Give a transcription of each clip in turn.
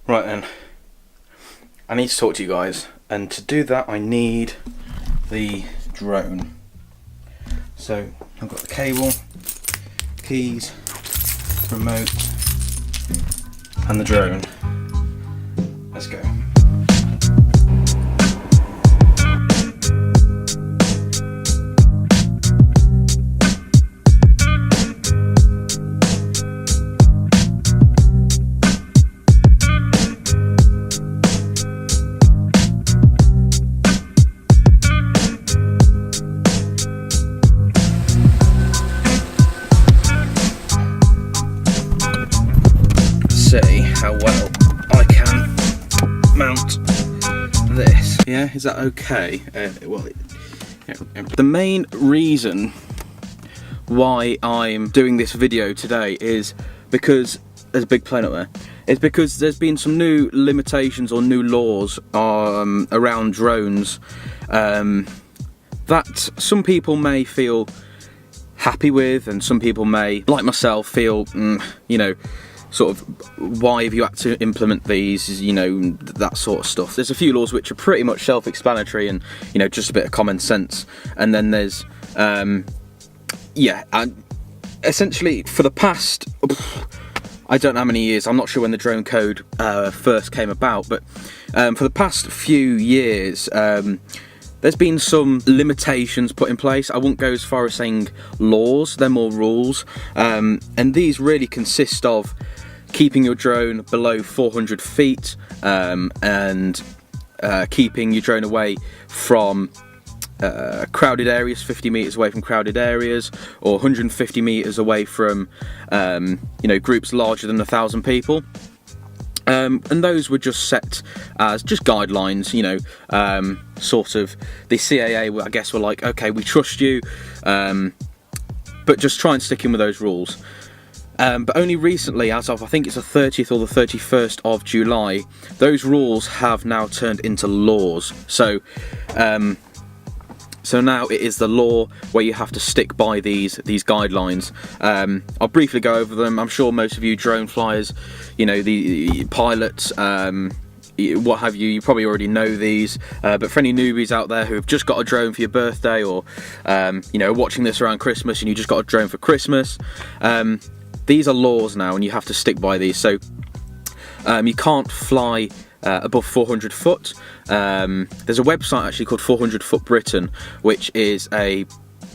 Right then, I need to talk to you guys, and to do that I need the drone. So I've got the cable, keys, remote, and the drone. Let's go. See how well I can mount this. Yeah, is that okay? The main reason why I'm doing this video today is because there's a big plane up there. It's because there's been some new limitations or new laws around drones that some people may feel happy with, and some people may, like myself, feel you know, sort of, why have you had to implement these, you know, that sort of stuff. There's a few laws which are pretty much self-explanatory and, you know, just a bit of common sense. And then there's, essentially for the past, I don't know how many years, I'm not sure when the drone code first came about, but for the past few years, there's been some limitations put in place. I won't go as far as saying laws, they're more rules. And these really consist of keeping your drone below 400 feet and keeping your drone away from crowded areas, 50 meters away from crowded areas, or 150 meters away from you know, groups larger than 1,000 people. And those were just set as just guidelines, you know, sort of the CAA, I guess, were like, okay, we trust you, but just try and stick in with those rules. But only recently, as of I think it's the 30th or the 31st of July, those rules have now turned into laws. So now it is the law where you have to stick by these guidelines. I'll briefly go over them. I'm sure most of you drone flyers, you know, the pilots, what have you probably already know these. But for any newbies out there who have just got a drone for your birthday, or you know, watching this around Christmas and you just got a drone for Christmas, these are laws now, and you have to stick by these. So you can't fly above 400 foot. There's a website actually called 400 Foot Britain, which is a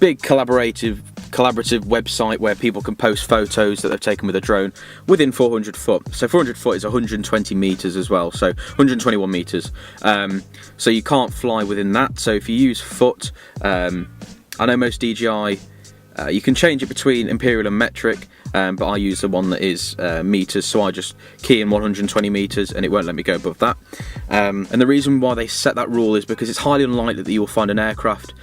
big collaborative website where people can post photos that they've taken with a drone within 400 foot. So 400 foot is 120 meters as well, so 121 meters. So you can't fly within that. So if you use foot, I know most DJI, you can change it between imperial and metric, but I use the one that is meters, so I just key in 120 meters and it won't let me go above that. And the reason why they set that rule is because it's highly unlikely that you will find an aircraft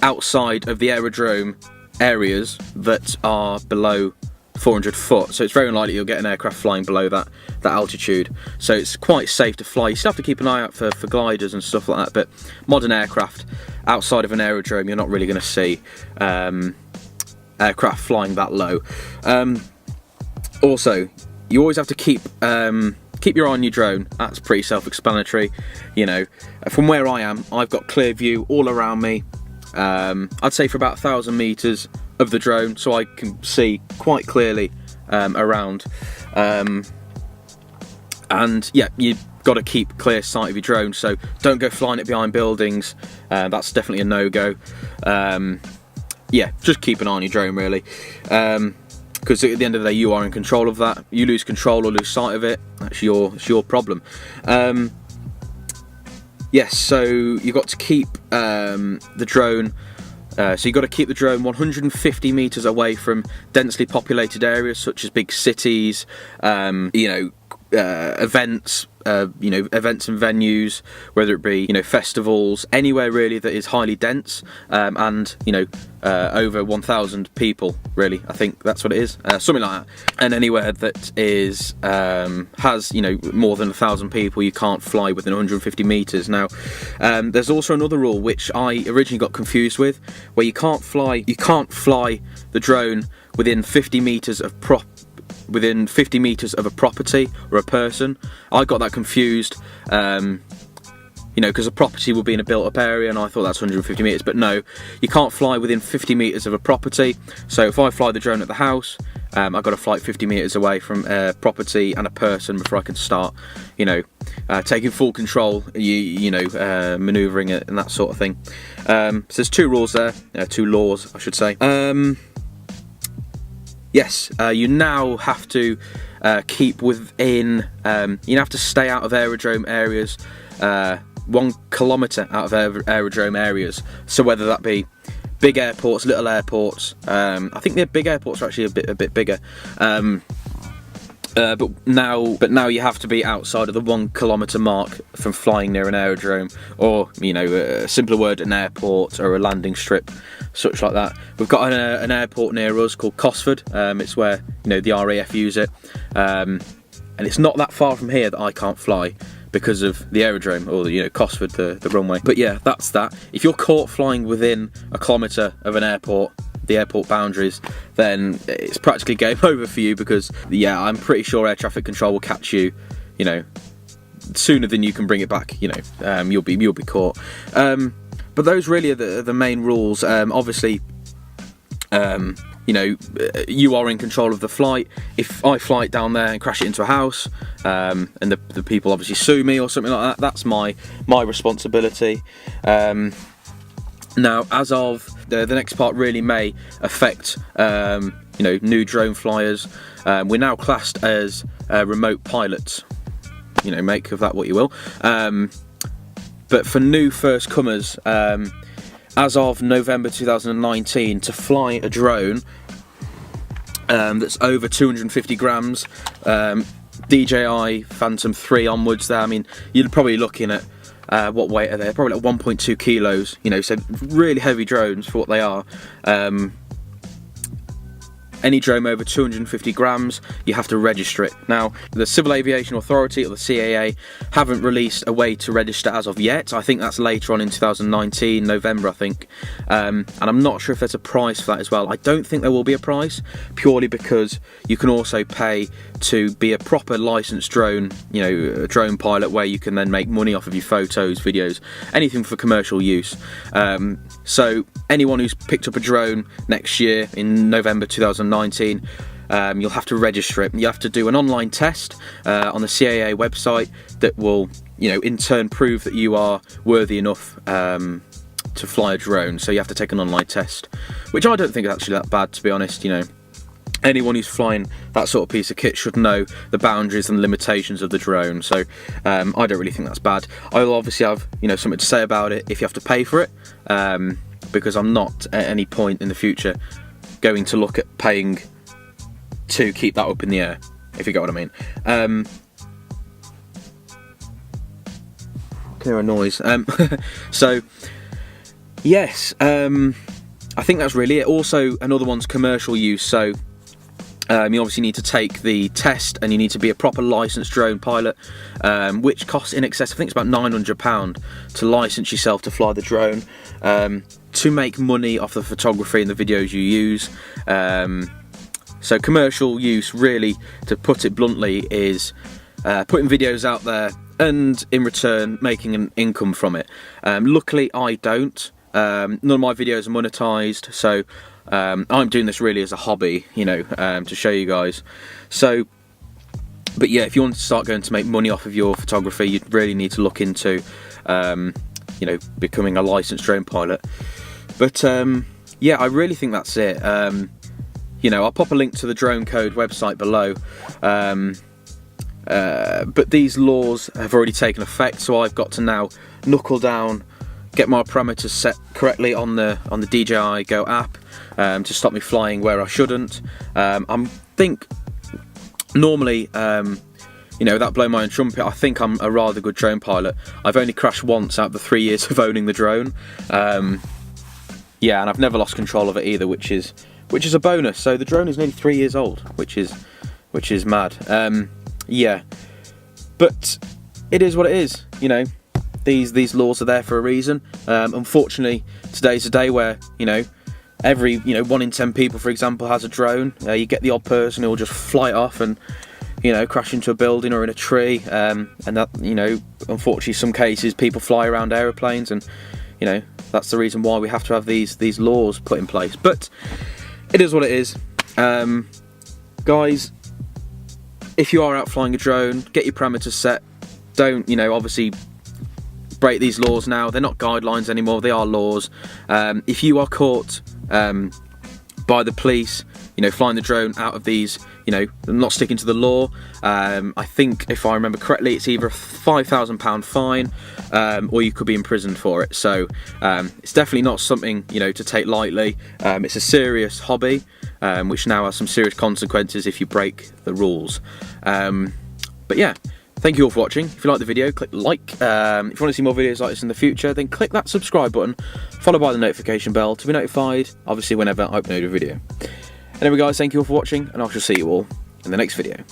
outside of the aerodrome areas that are below 400 foot. So it's very unlikely you'll get an aircraft flying below that altitude. So it's quite safe to fly. You still have to keep an eye out for gliders and stuff like that, but modern aircraft outside of an aerodrome, you're not really going to see aircraft flying that low. Also, you always have to keep your eye on your drone. That's pretty self-explanatory. You know, from where I am, I've got clear view all around me. I'd say for about 1,000 meters of the drone, so I can see quite clearly around. And yeah, you've got to keep clear sight of your drone, so don't go flying it behind buildings. That's definitely a no-go. Yeah, just keep an eye on your drone, really, because at the end of the day, you are in control of that. You lose control or lose sight of it, that's your problem. Yes, so you've got to keep the drone. So you've got to keep the drone 150 meters away from densely populated areas such as big cities, you know, events, events and venues, whether it be, festivals, anywhere really that is highly dense, and, over 1,000 people, really, I think that's what it is, something like that. And anywhere that is, has, more than 1,000 people, you can't fly within 150 meters. Now, there's also another rule which I originally got confused with, where you can't fly the drone within 50 meters of within 50 meters of a property or a person. I got that confused, you know, because a property will be in a built-up area, and I thought that's 150 meters, but no, you can't fly within 50 meters of a property. So if I fly the drone at the house, I've got to fly 50 meters away from a property and a person before I can start, you know, taking full control, you know, maneuvering it and that sort of thing. So there's two rules there, two laws, I should say. Yes, you now have to keep within, you have to stay out of aerodrome areas, 1 kilometre out of aerodrome areas. So whether that be big airports, little airports, I think the big airports are actually a bit bigger. But now you have to be outside of the 1 kilometre mark from flying near an aerodrome, or, you know, a simpler word, an airport or a landing strip, such like that. We've got an airport near us called Cosford. It's where, you know, the RAF use it, and it's not that far from here that I can't fly because of the aerodrome, or, you know, Cosford, the runway. But yeah, that's that. If you're caught flying within a kilometre of an airport, the airport boundaries, then it's practically game over for you, because yeah, I'm pretty sure air traffic control will catch you, you know, sooner than you can bring it back. You know, you'll be caught. But those really are the main rules. Obviously, you know, you are in control of the flight. If I fly it down there and crash it into a house, and the people obviously sue me or something like that, that's my responsibility. Now, as of the next part really may affect, you know, new drone flyers. We're now classed as remote pilots. You know, make of that what you will. But for new first comers, as of November 2019, to fly a drone that's over 250 grams, DJI Phantom 3 onwards there, I mean, you're probably looking at, what weight are they? Probably like 1.2 kilos, you know, so really heavy drones for what they are. Any drone over 250 grams, you have to register it. Now, the Civil Aviation Authority, or the CAA, haven't released a way to register as of yet. I think that's later on in 2019, November, I think. And I'm not sure if there's a price for that as well. I don't think there will be a price, purely because you can also pay to be a proper licensed drone, you know, a drone pilot, where you can then make money off of your photos, videos, anything for commercial use. So anyone who's picked up a drone next year in November 2019, you'll have to register it. You have to do an online test on the CAA website that will, you know, in turn prove that you are worthy enough to fly a drone. So you have to take an online test, which I don't think is actually that bad, to be honest. You know, anyone who's flying that sort of piece of kit should know the boundaries and limitations of the drone. So I don't really think that's bad. I'll obviously have, you know, something to say about it if you have to pay for it, because I'm not at any point in the future going to look at paying to keep that up in the air, if you get what I mean. Can hear a noise. So yes, I think that's really it. Also, another one's commercial use. So you obviously need to take the test, and you need to be a proper licensed drone pilot, which costs in excess, I think it's about £900 to license yourself to fly the drone, to make money off the photography and the videos you use. So commercial use, really, to put it bluntly, is putting videos out there and in return making an income from it. Luckily I don't. None of my videos are monetized, so I'm doing this really as a hobby, you know, to show you guys. So, but yeah, if you want to start going to make money off of your photography, you really need to look into, you know, becoming a licensed drone pilot. But yeah, I really think that's it. You know, I'll pop a link to the Drone Code website below. But these laws have already taken effect, so I've got to now knuckle down, get my parameters set correctly on the DJI Go app, to stop me flying where I shouldn't. I think normally, you know, without blowing my own trumpet, I think I'm a rather good drone pilot. I've only crashed once out of the 3 years of owning the drone. Yeah, and I've never lost control of it either, which is a bonus. So the drone is nearly 3 years old, which is mad. Yeah, but it is what it is. You know, these laws are there for a reason. Unfortunately, today's a day where, you know, every 1 in 10 people, for example, has a drone. You get the odd person who will just fly it off and crash into a building or in a tree, and that unfortunately some cases people fly around aeroplanes, and that's the reason why we have to have these laws put in place. But it is what it is. Guys, if you are out flying a drone, get your parameters set. Don't obviously break these laws now. They're not guidelines anymore, they are laws. If you are caught by the police flying the drone out of these, not sticking to the law, I think, if I remember correctly, it's either a £5,000 fine, or you could be imprisoned for it. So it's definitely not something to take lightly. It's a serious hobby, which now has some serious consequences if you break the rules. But yeah, thank you all for watching. If you like the video, click like. If you want to see more videos like this in the future, then click that subscribe button, followed by the notification bell to be notified, obviously, whenever I upload a video. Anyway guys, thank you all for watching, and I shall see you all in the next video.